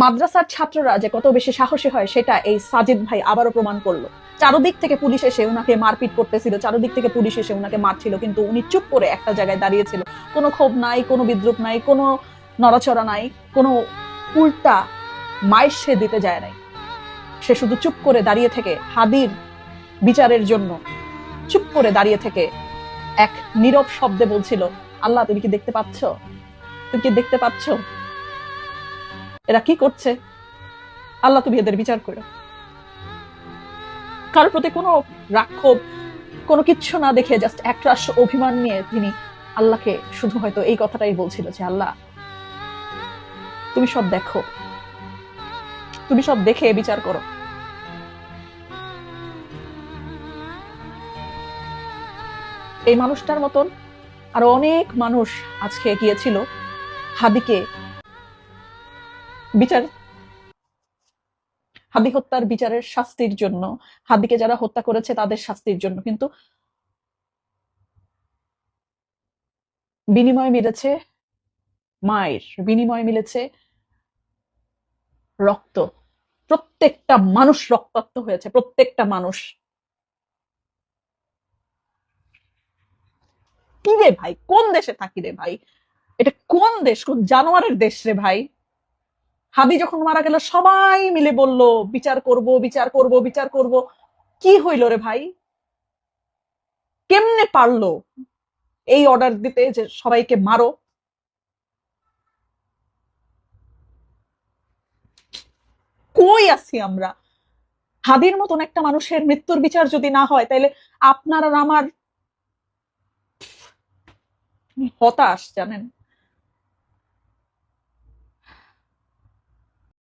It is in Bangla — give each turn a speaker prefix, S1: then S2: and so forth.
S1: মাদ্রাসার ছাত্ররা যে কত বেশি সাহসী হয় সেটা এই সাজিদ ভাই আবারও প্রমাণ করলো। চারদিক থেকে পুলিশ এসে উনাকে মারপিট করতেছিল, চারদিক থেকে পুলিশ এসে উনাকে মারছিল, কিন্তু উনি চুপ করে একটা জায়গায় দাঁড়িয়েছিল। কোনো ক্ষোভ নাই, কোনো বিদ্রুপ নাই, কোনো নড়াচড়া নাই, কোনো উল্টা মাইর সে দিতে যায় নাই। সে শুধু চুপ করে দাঁড়িয়ে থেকে হাদির বিচারের জন্য চুপ করে দাঁড়িয়ে থেকে এক নীরব শব্দে বলছিল, আল্লাহ তুমি কি দেখতে পাচ্ছ, তুমি কি দেখতে পাচ্ছ এরা কি করছে, আল্লাহ তুমি এদের বিচার করো। কারোর প্রতি কোনো রাক্ষোভ, কোনো কিচ্ছু না দেখে জাস্ট একরাশ অভিমান নিয়ে তিনি আল্লাহকে শুধু হয়তো এই কথাটাই বলছিল যে আল্লাহ তুমি সব দেখো, তুমি সব দেখে বিচার করো। এই মানুষটার মতন আরো অনেক মানুষ আজকে গিয়েছিল হাদিকে বিচার, হাদি হত্যার বিচারের শাস্তির জন্য, হাদিকে যারা হত্যা করেছে তাদের শাস্তির জন্য, কিন্তু বিনিময় মিলেছে মায়ের, বিনিময় মিলেছে রক্ত। প্রত্যেকটা মানুষ রক্তাক্ত হয়েছে, প্রত্যেকটা মানুষ। কি রে ভাই, কোন দেশে থাকি রে ভাই, এটা কোন দেশ, কোন জানোয়ারের দেশ রে ভাই। হাদি যখন মারা গেল সবাই মিলে বলল বিচার করব, বিচার করব, বিচার করব। কি হইল রে ভাই, কেমনে পারলো এই অর্ডার দিতে যে সবাইকে মারো। কই আছি আমরা? হাদির মতন একটা মানুষের মৃত্যুর বিচার যদি না হয় তাহলে আপনার আর আমার হতাশ, জানেন।